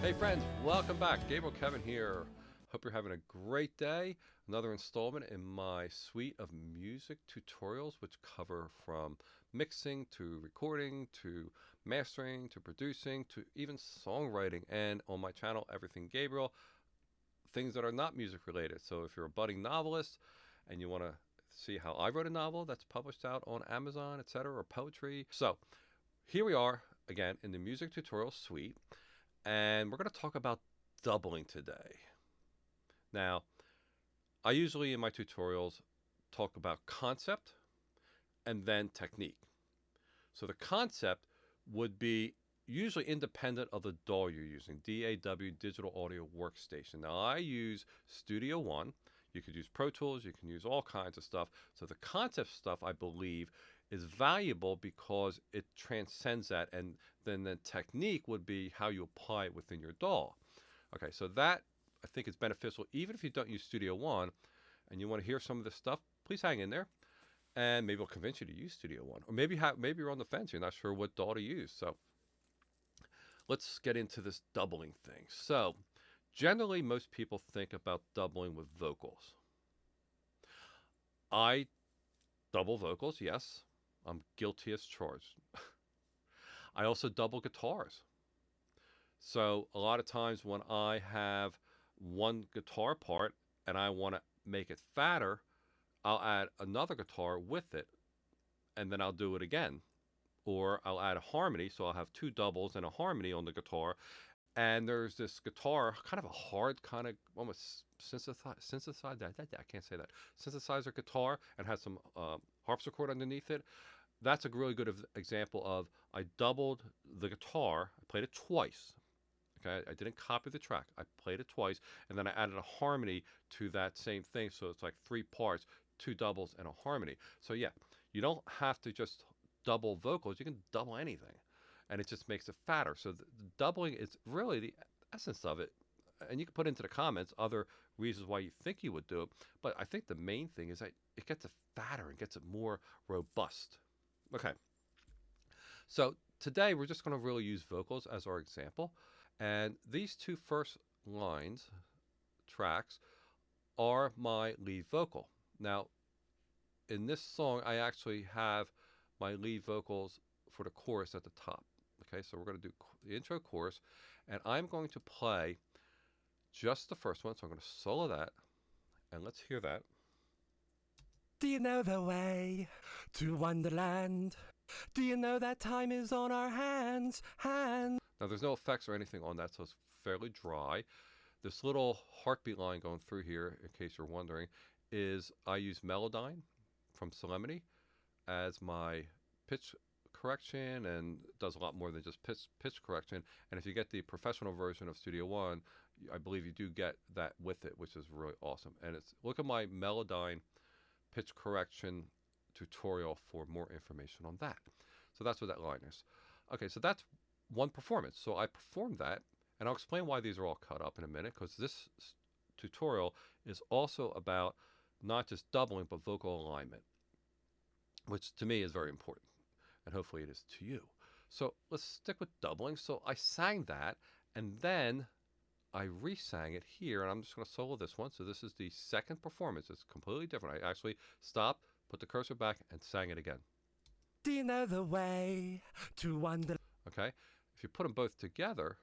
Hey friends, welcome back. Gabriel Kevin here. Hope you're having a great day. Another installment in my suite of music tutorials which cover from mixing to recording to mastering to producing to even songwriting, and on my channel Everything Gabriel, things that are not music related. So if you're a budding novelist and you want to see how I wrote a novel that's published out on Amazon, etc., or poetry. So here we are again in the music tutorial suite. And we're going to talk about doubling today. Now, I usually in my tutorials talk about concept and then technique. So the concept would be usually independent of the DAW you're using, DAW, Digital Audio Workstation. Now, I use Studio One. You could use Pro Tools. You can use all kinds of stuff. So the concept stuff, I believe, is valuable because it transcends that, and then the technique would be how you apply it within your DAW. Okay, so that I think is beneficial even if you don't use Studio One and you want to hear some of this stuff. Please hang in there, and maybe I'll convince you to use Studio One, or maybe you're on the fence. You're not sure what DAW to use. So let's get into this doubling thing. So generally, most people think about doubling with vocals. I double vocals, yes. I'm guilty as charged. I also double guitars. So a lot of times when I have one guitar part and I want to make it fatter, I'll add another guitar with it, and then I'll do it again. Or I'll add a harmony, so I'll have two doubles and a harmony on the guitar. And there's this guitar, kind of a hard, kind of almost synthesizer. I can't say that. Synthesizer guitar, and has some harpsichord underneath it. That's a really good example of I doubled the guitar. I played it twice. Okay, I didn't copy the track. I played it twice, and then I added a harmony to that same thing. So it's like three parts, two doubles, and a harmony. So yeah, you don't have to just double vocals. You can double anything, and it just makes it fatter. So the doubling is really the essence of it. And you can put into the comments other reasons why you think you would do it. But I think the main thing is that it gets it fatter and gets it more robust. Okay. So today we're just going to really use vocals as our example. And these two first lines, tracks, are my lead vocal. Now, in this song, I actually have my lead vocals for the chorus at the top. Okay, so we're going to do the intro, chorus, and I'm going to play just the first one. So I'm going to solo that, and let's hear that. Do you know the way to Wonderland? Do you know that time is on our hands? Now, there's no effects or anything on that, so it's fairly dry. This little heartbeat line going through here, in case you're wondering, is I use Melodyne from Solemnity as my pitch correction, and does a lot more than just pitch correction. And if you get the professional version of Studio One, I believe you do get that with it, which is really awesome. And it's, look at my Melodyne pitch correction tutorial for more information on that. So that's what that line is. Okay, so that's one performance. So I performed that, and I'll explain why these are all cut up in a minute, because this tutorial is also about not just doubling, but vocal alignment, which to me is very important, and hopefully it is to you. So let's stick with doubling. So I sang that, and then I re-sang it here, and I'm just going to solo this one. So this is the second performance. It's completely different. I actually stopped, put the cursor back, and sang it again. Do you know the way to Wonderland? Okay, if you put them both together.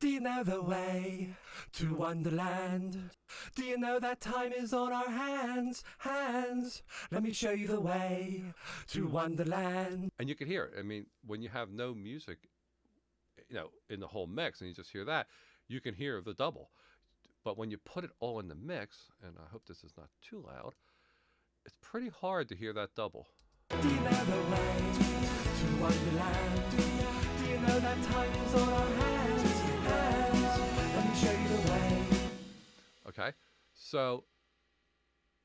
Do you know the way to Wonderland? Do you know that time is on our hands? Let me show you the way to Wonderland. And you can hear it. I mean, when you have no music, you know, in the whole mix, and you just hear that, you can hear the double. But when you put it all in the mix, and I hope this is not too loud, it's pretty hard to hear that double. Do you know the way to Wonderland? Do you know that time is on our hands? Let me show you the way. Okay, so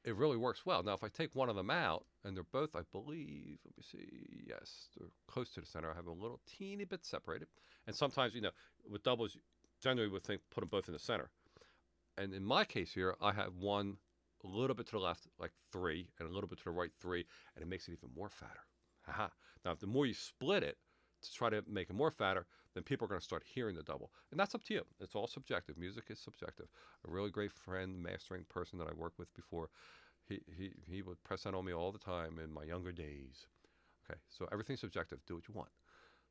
it really works well. Now, if I take one of them out, and they're both, I believe, let me see, yes, they're close to the center. I have them a little teeny bit separated. And sometimes, you know, with doubles, generally would think put them both in the center. And in my case here, I have one a little bit to the left, like 3, and a little bit to the right, 3, and it makes it even more fatter. Haha. Now, the more you split it to try to make it more fatter, then people are going to start hearing the double. And that's up to you. It's all subjective. Music is subjective. A really great friend, mastering person that I worked with before, he would press that on me all the time in my younger days. Okay, so everything's subjective. Do what you want.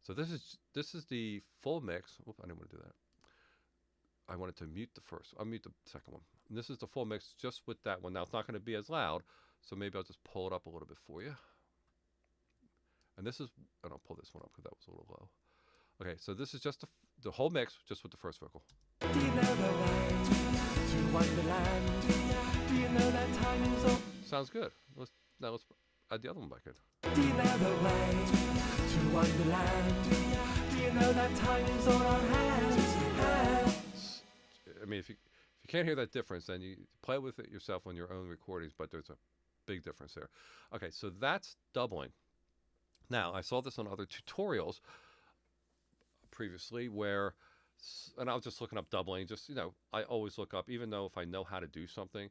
So this is the full mix. Oop, I didn't want to do that. I wanted to mute the first. I'll mute the second one. And this is the full mix just with that one. Now, it's not going to be as loud, so maybe I'll just pull it up a little bit for you. And this is, and I'll pull this one up because that was a little low. Okay, so this is just the whole mix, just with the first vocal. Do you know the way to Wonderland? Do you know that time is all? Sounds good. Now let's add the other one back in. Do you know the way to Wonderland? Do you know that time is on our hands? I mean, if you can't hear that difference, then you play with it yourself on your own recordings, but there's a big difference there. Okay, so that's doubling. Now, I saw this on other tutorials previously where, and I was just looking up doubling, just, I always look up, even though if I know how to do something,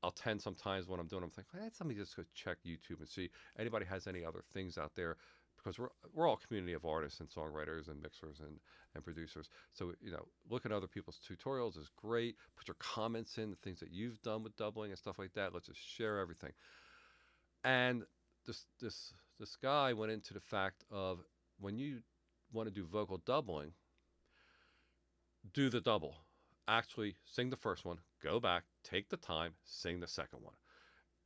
I'll tend sometimes when I'm doing, I'm thinking, let me just go check YouTube and see anybody has any other things out there, because we're all a community of artists and songwriters and mixers and producers. So, look at other people's tutorials is great. Put your comments in, the things that you've done with doubling and stuff like that. Let's just share everything. And this guy went into the fact of when you want to do vocal doubling, do the double. Actually sing the first one, go back, take the time, sing the second one.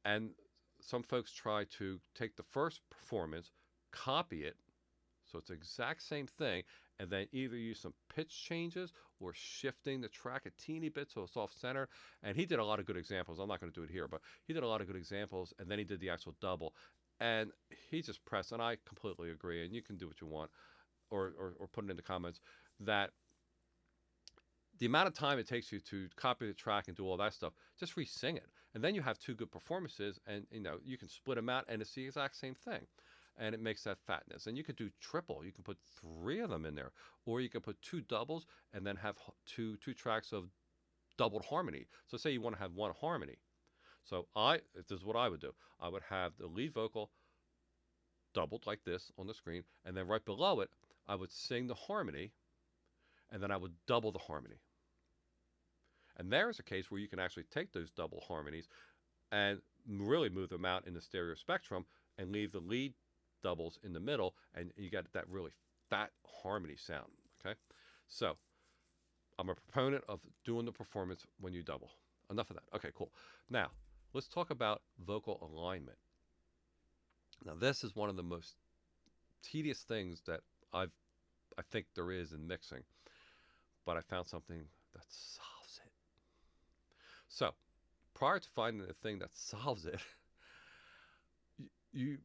And some folks try to take the first performance, copy it, so it's the exact same thing, and then either use some pitch changes or shifting the track a teeny bit so it's off-center. And he did a lot of good examples. I'm not going to do it here, but he did a lot of good examples, and then he did the actual double. And he just pressed, and I completely agree, and you can do what you want, or put it in the comments, that the amount of time it takes you to copy the track and do all that stuff, just re-sing it. And then you have two good performances, and you can split them out, and it's the exact same thing. And it makes that fatness. And you could do triple. You can put 3 of them in there. Or you can put 2 doubles and then have two tracks of doubled harmony. So say you want to have one harmony. So this is what I would do. I would have the lead vocal doubled like this on the screen, and then right below it, I would sing the harmony, and then I would double the harmony. And there's a case where you can actually take those double harmonies and really move them out in the stereo spectrum and leave the lead doubles in the middle, and you got that really fat harmony sound. Okay, so I'm a proponent of doing the performance when you double. Enough of that. Okay, cool. Now let's talk about vocal alignment. Now this is one of the most tedious things that I think there is in mixing, but I found something that solves it. So prior to finding the thing that solves it, you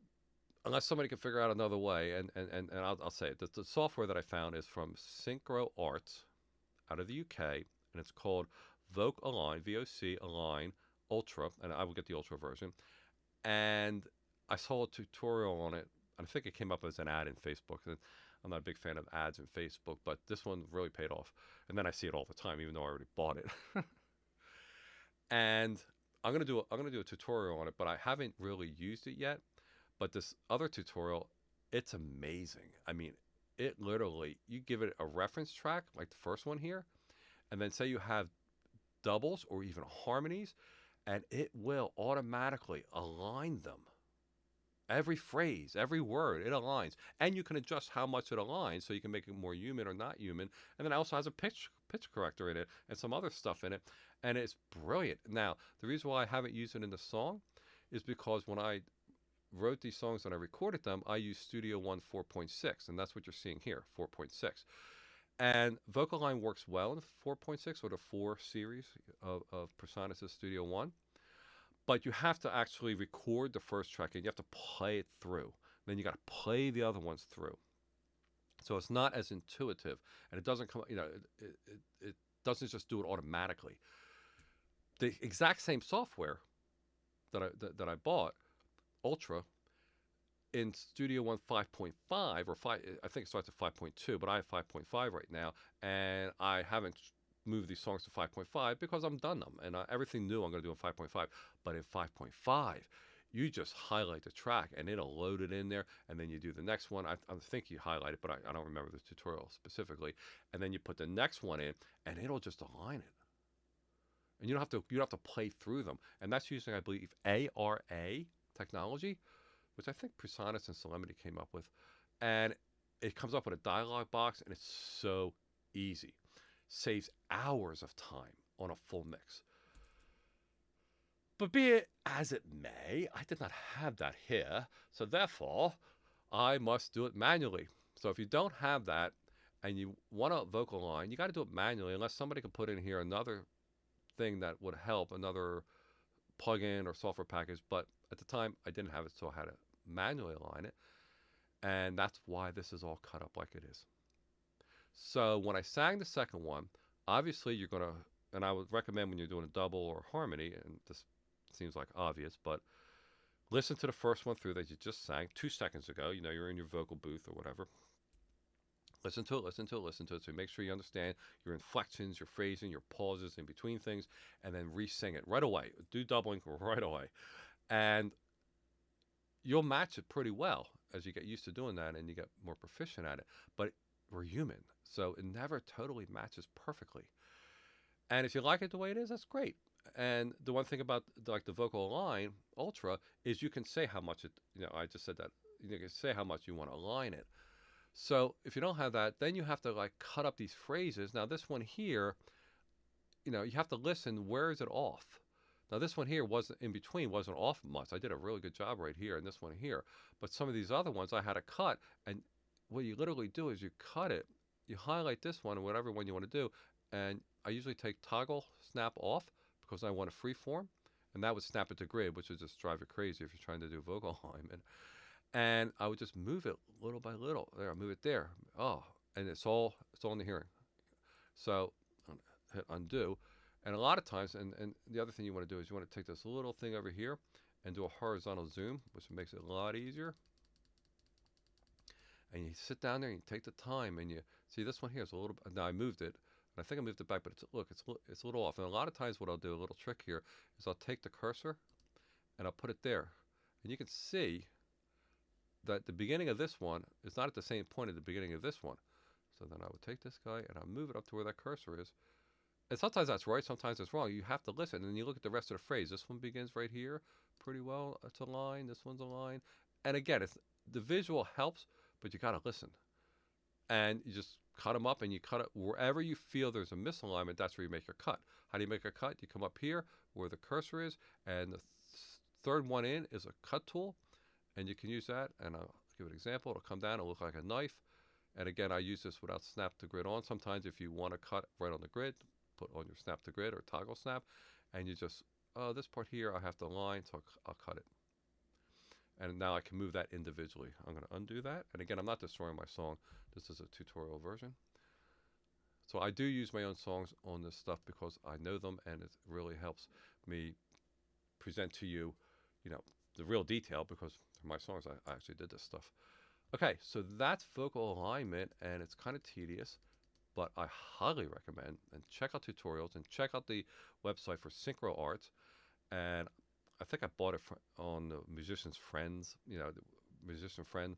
unless somebody can figure out another way, and I'll say it, the software that I found is from Synchro Arts out of the UK, and it's called VocAlign, VOCAlign Ultra, and I will get the Ultra version. And I saw a tutorial on it, and I think it came up as an ad in Facebook. And I'm not a big fan of ads in Facebook, but this one really paid off. And then I see it all the time, even though I already bought it. And I'm gonna do a tutorial on it, but I haven't really used it yet. But this other tutorial, it's amazing. I mean, it literally, you give it a reference track, like the first one here, and then say you have doubles or even harmonies, and it will automatically align them. Every phrase, every word, it aligns. And you can adjust how much it aligns, so you can make it more human or not human. And then it also has a pitch corrector in it and some other stuff in it. And it's brilliant. Now, the reason why I haven't used it in the song is because when I wrote these songs and I recorded them, I used Studio One 4.6, and that's what you're seeing here, 4.6. And VocAlign works well in 4.6 or the 4 series of PreSonus' Studio One. But you have to actually record the first track, and you have to play it through. Then you got to play the other ones through. So it's not as intuitive, and it doesn't come. It doesn't just do it automatically. The exact same software that I bought, Ultra, in Studio One 5.5 or 5, I think it starts at 5.2, but I have 5.5 right now, and I haven't moved these songs to 5.5 because I'm done them, and everything new I'm going to do in 5.5. But in 5.5, you just highlight the track and it'll load it in there, and then you do the next one. I think you highlight it, but I don't remember the tutorial specifically. And then you put the next one in, and it'll just align it. And you don't have to play through them. And that's using, I believe, ARA technology, which I think Presonus and Solemnity came up with. And it comes up with a dialog box, and it's so easy. Saves hours of time on a full mix. But be it as it may, I did not have that here, so therefore I must do it manually. So if you don't have that and you want to VocAlign, you got to do it manually, unless somebody could put in here another thing that would help, another plugin or software package. But at the time I didn't have it, so I had to manually align it, and that's why this is all cut up like it is. So when I sang the second one, obviously you're going to, and I would recommend when you're doing a double or harmony, and this seems like obvious, but listen to the first one through that you just sang 2 seconds ago. You know, you're in your vocal booth or whatever. Listen to it, listen to it, listen to it. So make sure you understand your inflections, your phrasing, your pauses in between things, and then re-sing it right away. Do doubling right away. And you'll match it pretty well as you get used to doing that and you get more proficient at it. But we're human, so it never totally matches perfectly. And if you like it the way it is, that's great. And the one thing about like the VocAlign Ultra is you can say how much it, I just said that, you can say how much you want to align it. So if you don't have that, then you have to like cut up these phrases. Now this one here, you have to listen, where is it off? Now this one here wasn't in between, wasn't off much. I did a really good job right here and this one here. But some of these other ones I had to cut, and what you literally do is you cut it, you highlight this one, whatever one you want to do, and I usually take toggle snap off because I want a free form, and that would snap it to grid, which would just drive you crazy if you're trying to do vocal alignment. And I would just move it little by little. There, I move it there. Oh, and it's all in the hearing. So hit undo, and a lot of times, and the other thing you want to do is you want to take this little thing over here and do a horizontal zoom, which makes it a lot easier. And you sit down there and you take the time, and you see this one here is a little. Now I moved it. I think I moved it back, but it's a little off. And a lot of times what I'll do, a little trick here, is I'll take the cursor and I'll put it there. And you can see that the beginning of this one is not at the same point at the beginning of this one. So then I would take this guy and I'll move it up to where that cursor is. And sometimes that's right, sometimes it's wrong. You have to listen, and then you look at the rest of the phrase. This one begins right here pretty well. It's a line. This one's a line. And again, the visual helps, but you got to listen. And you just cut them up, and you cut it wherever you feel there's a misalignment. That's where you make your cut. How do you make a cut? You come up here where the cursor is, and the third one in is a cut tool, and you can use that. And I'll give an example. It'll come down, it'll look like a knife. And again, I use this without snap to grid on. Sometimes if you want to cut right on the grid, put on your snap to grid or toggle snap, and you just, oh, this part here I have to align, so I'll cut it. And now I can move that individually. I'm going to undo that. And again, I'm not destroying my song. This is a tutorial version. So I do use my own songs on this stuff because I know them, and it really helps me present to you, the real detail, because for my songs, I actually did this stuff. Okay, so that's vocal alignment, and it's kind of tedious, but I highly recommend, and check out tutorials, and check out the website for Synchro Arts. And I think I bought it on the Musician's Friends, the Musician Friend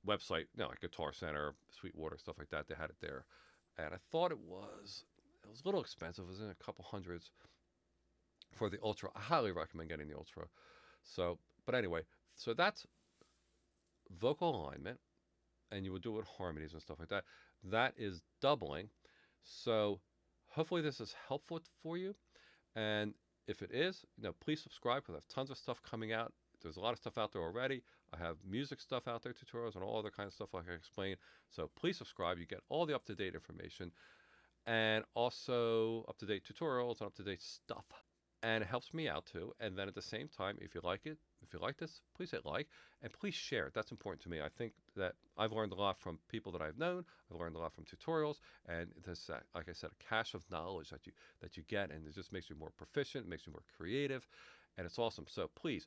website, like Guitar Center, Sweetwater, stuff like that. They had it there. And I thought it was a little expensive. It was in a couple hundreds for the Ultra. I highly recommend getting the Ultra. So, but anyway, so that's vocal alignment, and you would do it with harmonies and stuff like that. That is doubling. So hopefully this is helpful for you. And if it is, please subscribe, because I have tons of stuff coming out. There's a lot of stuff out there already. I have music stuff out there, tutorials, and all other kinds of stuff like I explained. So please subscribe. You get all the up-to-date information, and also up-to-date tutorials and up-to-date stuff. And it helps me out too. And then at the same time, if you like it, if you like this, please hit like, and please share it. That's important to me. I think that I've learned a lot from people that I've known. I've learned a lot from tutorials, and this, like I said, a cache of knowledge that you get, and it just makes you more proficient, makes you more creative, and it's awesome. So please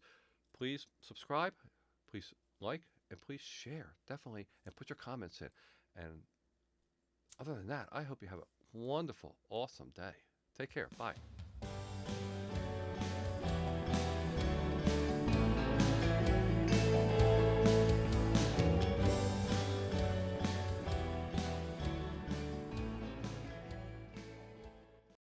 subscribe, please like, and please share, definitely, and put your comments in. And other than that, I hope you have a wonderful, awesome day. Take care. Bye.